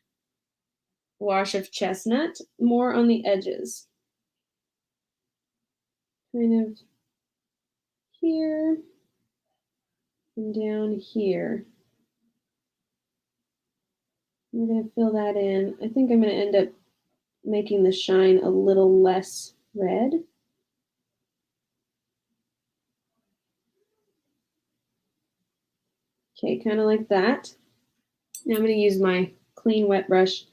wash of chestnut, more on the edges. Kind of here and down here. I'm going to fill that in. I think I'm going to end up making the shine a little less red. Okay, kind of like that. Now I'm going to use my clean wet brush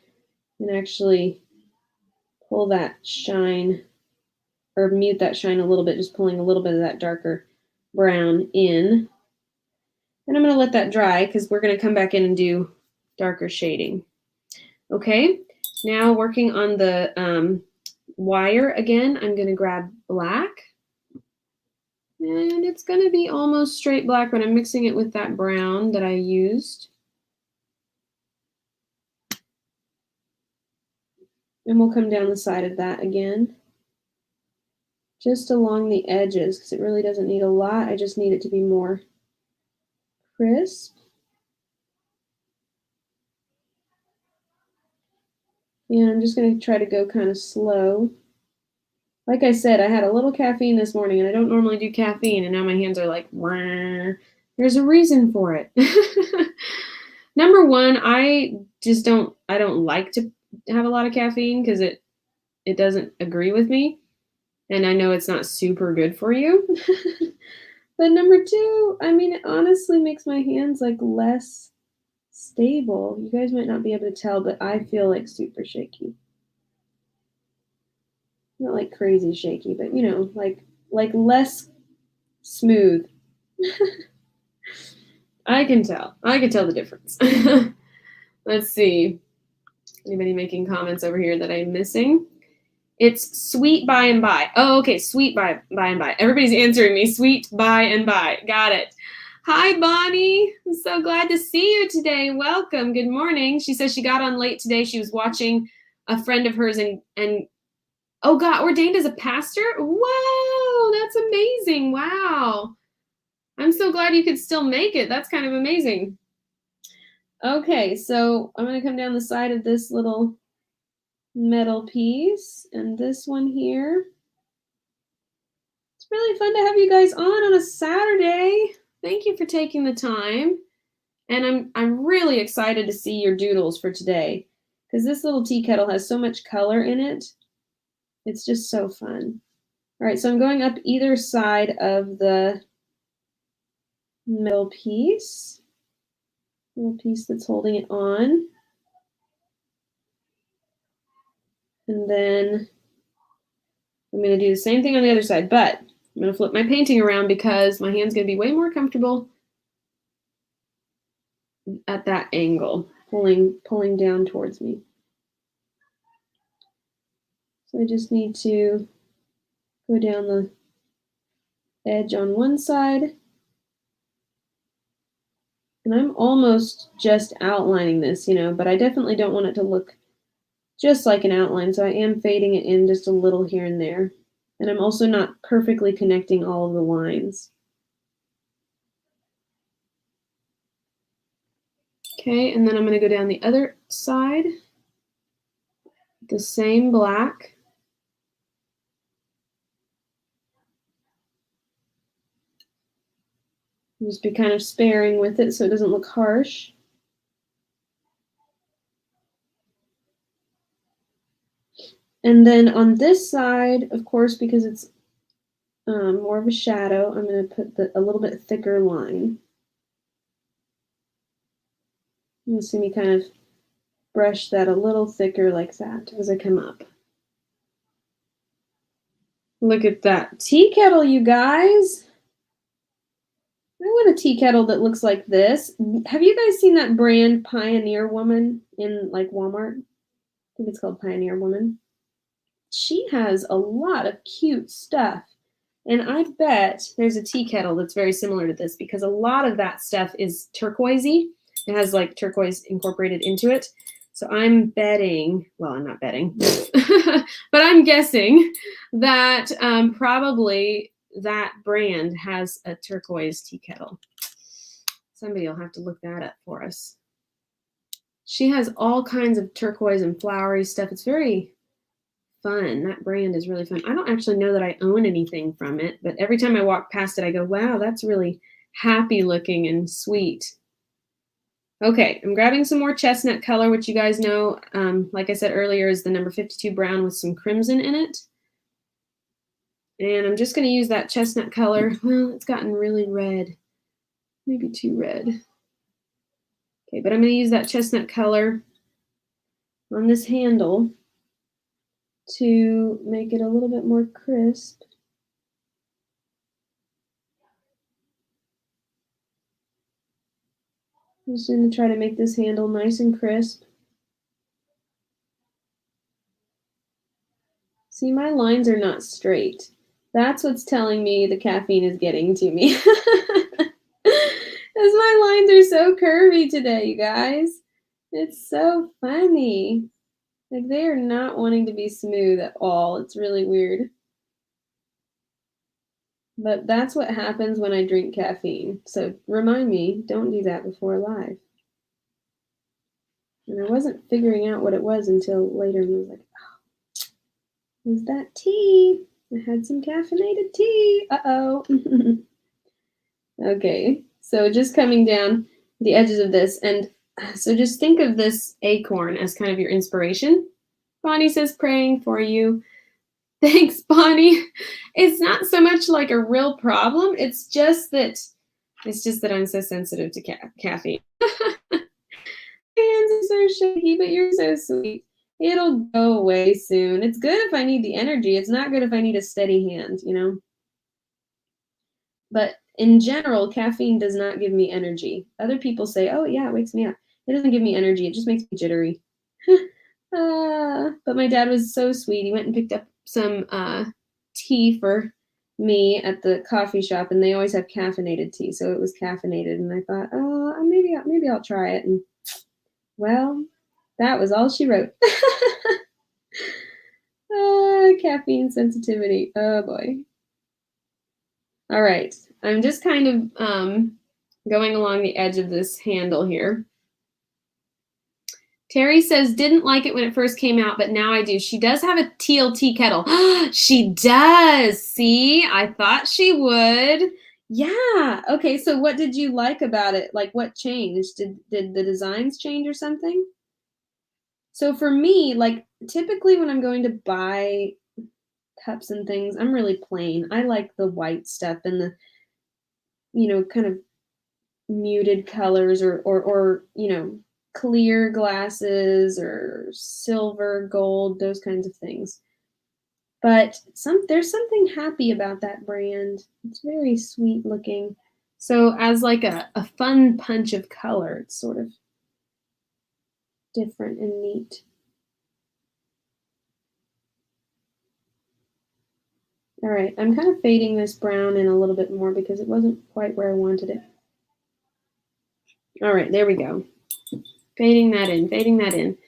and actually pull that shine or mute that shine a little bit, just pulling a little bit of that darker brown in. And I'm going to let that dry because we're going to come back in and do darker shading. Okay, now working on the wire again, I'm going to grab black. And it's going to be almost straight black when I'm mixing it with that brown that I used. And we'll come down the side of that again. Just along the edges, because it really doesn't need a lot. I just need it to be more crisp. And I'm just going to try to go kind of slow. Like I said, I had a little caffeine this morning, and I don't normally do caffeine, and now my hands are like, wah. There's a reason for it. Number one, I don't like to have a lot of caffeine because it doesn't agree with me. And I know it's not super good for you. But number two, I mean, it honestly makes my hands like less stable. You guys might not be able to tell, but I feel like super shaky. Not like crazy shaky, but you know, like less smooth. I can tell the difference. Let's see. Anybody making comments over here that I'm missing? It's sweet by and by. Oh, okay, sweet by and by. Everybody's answering me. Sweet by and by. Got it. Hi, Bonnie. I'm so glad to see you today. Welcome. Good morning. She says she got on late today. She was watching a friend of hers and oh, got ordained as a pastor? Whoa, that's amazing. Wow. I'm so glad you could still make it. That's kind of amazing. Okay, so I'm going to come down the side of this little metal piece and this one here. It's really fun to have you guys on a Saturday. Thank you for taking the time. And I'm really excited to see your doodles for today because this little tea kettle has so much color in it. It's just so fun. All right, so I'm going up either side of the middle piece, little piece that's holding it on. And then I'm going to do the same thing on the other side, but I'm going to flip my painting around because my hand's going to be way more comfortable at that angle, pulling down towards me. So I just need to go down the edge on one side. And I'm almost just outlining this, but I definitely don't want it to look just like an outline, so I am fading it in just a little here and there. And I'm also not perfectly connecting all of the lines. Okay, and then I'm going to go down the other side, the same black. Just be kind of sparing with it so it doesn't look harsh. And then on this side, of course, because it's more of a shadow, I'm going to put a little bit thicker line. You'll see me kind of brush that a little thicker like that as I come up. Look at that tea kettle, you guys. I want a tea kettle that looks like this. Have you guys seen that brand Pioneer Woman in like Walmart? I think it's called Pioneer Woman. She has a lot of cute stuff. And I bet there's a tea kettle that's very similar to this because a lot of that stuff is turquoisey. It has like turquoise incorporated into it. So I'm betting, well, I'm not betting, but I'm guessing that probably that brand has a turquoise tea kettle. Somebody will have to look that up for us. She has all kinds of turquoise and flowery stuff. It's very fun. That brand is really fun. I don't actually know that I own anything from it, but every time I walk past it, I go, wow, that's really happy looking and sweet. Okay, I'm grabbing some more chestnut color, which you guys know, like I said earlier, is the number 52 brown with some crimson in it. And I'm just going to use that chestnut color. Well, it's gotten really red, maybe too red. Okay, but I'm going to use that chestnut color on this handle to make it a little bit more crisp. I'm just going to try to make this handle nice and crisp. See, my lines are not straight. That's what's telling me the caffeine is getting to me. Because my lines are so curvy today, you guys. It's so funny. Like, they are not wanting to be smooth at all. It's really weird. But that's what happens when I drink caffeine. So remind me, don't do that before live. And I wasn't figuring out what it was until later, and I was like, oh, it was that tea. I had some caffeinated tea. Uh-oh. Okay, so just coming down the edges of this, and so just think of this acorn as kind of your inspiration. Bonnie says, praying for you. Thanks, Bonnie. It's not so much like a real problem. It's just that I'm so sensitive to caffeine. Hands are so shaky, but you're so sweet. It'll go away soon. It's good if I need the energy. It's not good if I need a steady hand, But in general, caffeine does not give me energy. Other people say, oh, yeah, it wakes me up. It doesn't give me energy. It just makes me jittery. But my dad was so sweet. He went and picked up some tea for me at the coffee shop, and they always have caffeinated tea, so it was caffeinated. And I thought, oh, maybe I'll try it. And well, that was all she wrote. Caffeine sensitivity. Oh boy. All right. I'm just kind of going along the edge of this handle here. Terry says, didn't like it when it first came out, but now I do. She does have a teal tea kettle. She does. See, I thought she would. Yeah. Okay. So what did you like about it? Like what changed? Did the designs change or something? So for me, like typically when I'm going to buy cups and things, I'm really plain. I like the white stuff and the, kind of muted colors or clear glasses or silver, gold, those kinds of things. But there's something happy about that brand. It's very sweet looking. So as like a fun punch of color, it's sort of different and neat. All right, I'm kind of fading this brown in a little bit more because it wasn't quite where I wanted it. All right, there we go. Fading that in, fading that in.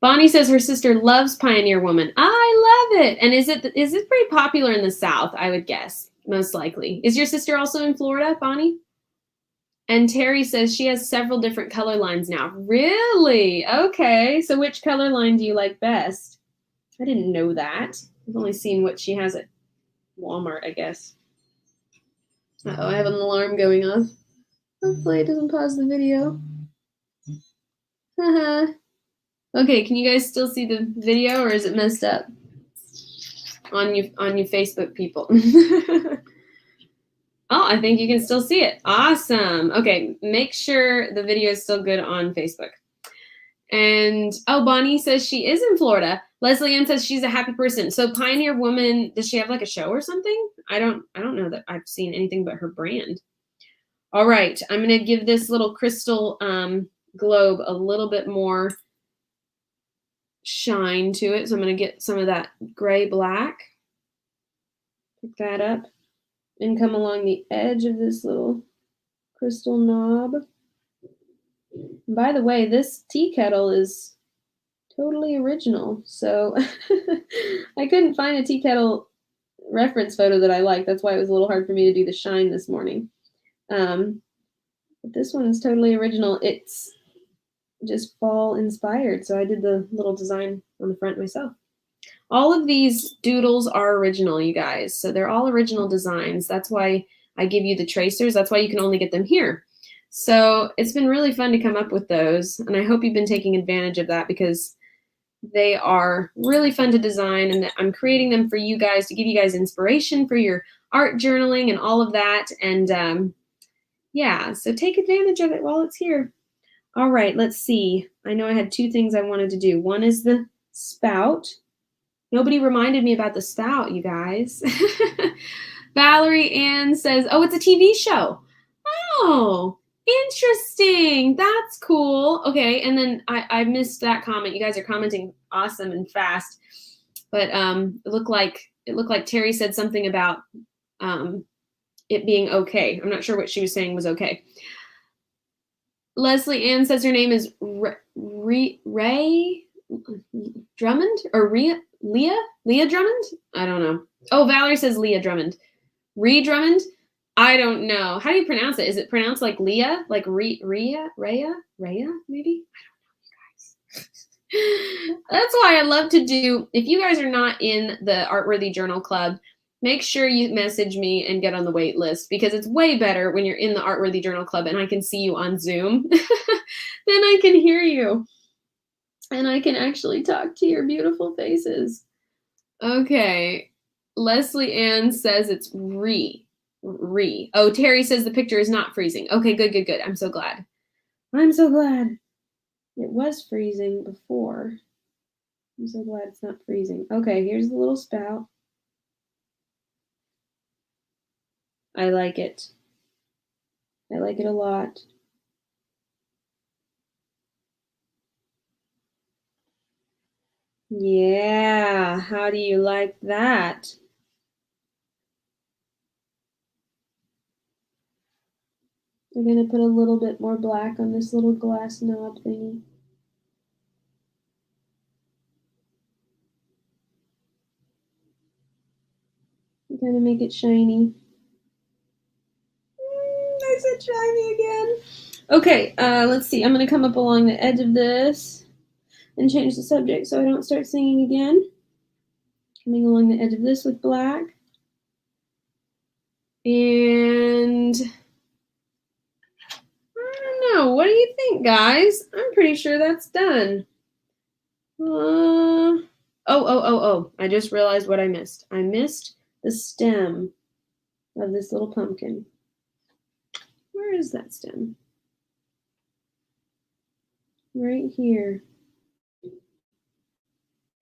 Bonnie says her sister loves Pioneer Woman. I love it. And is it pretty popular in the South, I would guess, most likely. Is your sister also in Florida, Bonnie? And Terry says she has several different color lines now. Really? Okay. So which color line do you like best? I didn't know that. I've only seen what she has at Walmart, I guess. Uh-oh, I have an alarm going off. Hopefully it doesn't pause the video. Haha. Okay, can you guys still see the video or is it messed up? On you Facebook people. Oh, I think you can still see it. Awesome. Okay, make sure the video is still good on Facebook. And oh, Bonnie says she is in Florida. Leslie Ann says she's a happy person. So Pioneer Woman, does she have like a show or something? I don't know that I've seen anything but her brand. All right, I'm gonna give this little crystal globe a little bit more shine to it. So I'm gonna get some of that gray black. Pick that up and come along the edge of this little crystal knob. And by the way, this tea kettle is totally original. So I couldn't find a tea kettle reference photo that I liked. That's why it was a little hard for me to do the shine this morning. But this one is totally original. It's just fall inspired. So I did the little design on the front myself. All of these doodles are original, you guys. So they're all original designs. That's why I give you the tracers. That's why you can only get them here. So it's been really fun to come up with those. And I hope you've been taking advantage of that because they are really fun to design. And I'm creating them for you guys to give you guys inspiration for your art journaling and all of that. And yeah, so take advantage of it while it's here. All right, let's see. I know I had two things I wanted to do. One is the spout. Nobody reminded me about the spout, you guys. Valerie Ann says, oh, it's a TV show. Oh, interesting. That's cool. Okay, and then I missed that comment. You guys are commenting awesome and fast. But it looked like Terry said something about it being okay. I'm not sure what she was saying was okay. Leslie Ann says her name is Ray Drummond or Leah Drummond? I don't know. Oh, Valerie says Leah Drummond. Ree Drummond? I don't know. How do you pronounce it? Is it pronounced like Leah? Like Rhea, maybe? I don't know, you guys. That's why I love to do, if you guys are not in the Artworthy Journal Club, make sure you message me and get on the wait list because it's way better when you're in the Artworthy Journal Club and I can see you on Zoom. Then I can hear you. And I can actually talk to your beautiful faces. Okay. Leslie Ann says it's Ree. Oh, Terry says the picture is not freezing. Okay, good. I'm so glad. I'm so glad. It was freezing before. I'm so glad it's not freezing. Okay, here's the little spout. I like it. I like it a lot. Yeah, how do you like that? I'm going to put a little bit more black on this little glass knob thingy. Kind of make it shiny. I said shiny again. Okay, let's see. I'm going to come up along the edge of this and change the subject so I don't start singing again. Coming along the edge of this with black. And I don't know. What do you think, guys? I'm pretty sure that's done. Oh. I just realized what I missed. I missed the stem of this little pumpkin. Where is that stem? Right here.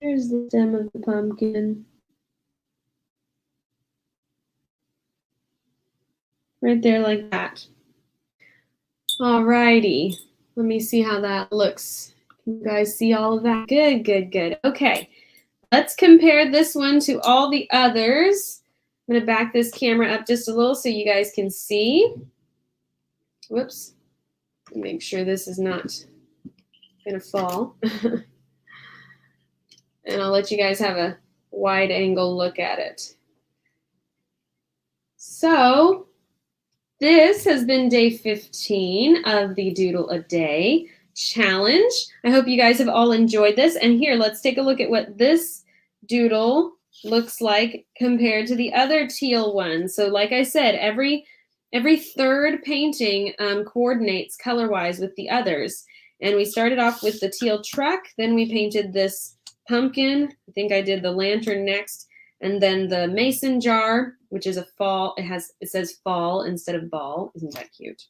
There's the stem of the pumpkin. Right there like that. Alrighty. Let me see how that looks. Can you guys see all of that? Good, good, good. Okay. Let's compare this one to all the others. I'm going to back this camera up just a little so you guys can see. Whoops. Make sure this is not going to fall. And I'll let you guys have a wide angle look at it. So this has been day 15 of the Doodle a Day challenge. I hope you guys have all enjoyed this. And here, let's take a look at what this doodle looks like compared to the other teal one. So like I said, every third painting coordinates color-wise with the others. And we started off with the teal truck, then we painted this pumpkin. I think I did the lantern next, and then the mason jar, which is a fall. It says fall instead of ball. Isn't that cute?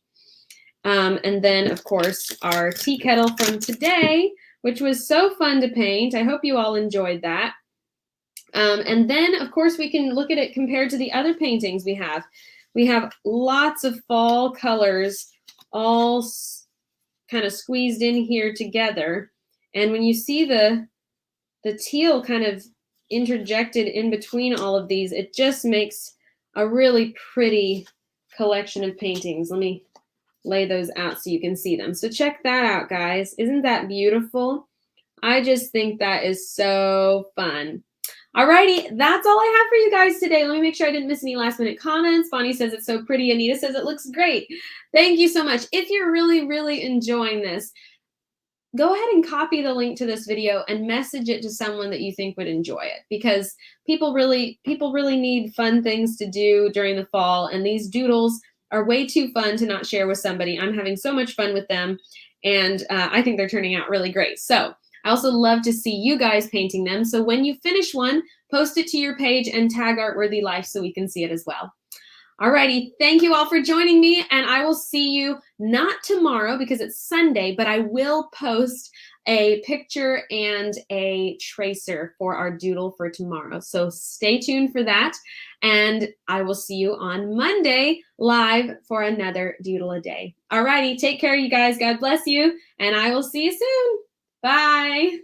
And then, of course, our tea kettle from today, which was so fun to paint. I hope you all enjoyed that. And then, of course, we can look at it compared to the other paintings we have. We have lots of fall colors all kind of squeezed in here together. And when you see the teal kind of interjected in between all of these, it just makes a really pretty collection of paintings. Let me lay those out so you can see them. So check that out, guys. Isn't that beautiful? I just think that is so fun. Alrighty, that's all I have for you guys today. Let me make sure I didn't miss any last minute comments. Bonnie says it's so pretty. Anita says it looks great. Thank you so much. If you're really, really enjoying this, go ahead and copy the link to this video and message it to someone that you think would enjoy it, because people really need fun things to do during the fall, and these doodles are way too fun to not share with somebody. I'm having so much fun with them, and I think they're turning out really great. So I also love to see you guys painting them. So when you finish one, post it to your page and tag Artworthy Life so we can see it as well. Alrighty, thank you all for joining me, and I will see you not tomorrow because it's Sunday, but I will post a picture and a tracer for our doodle for tomorrow. So stay tuned for that, and I will see you on Monday live for another Doodle a Day. Alrighty, take care, you guys. God bless you, and I will see you soon. Bye.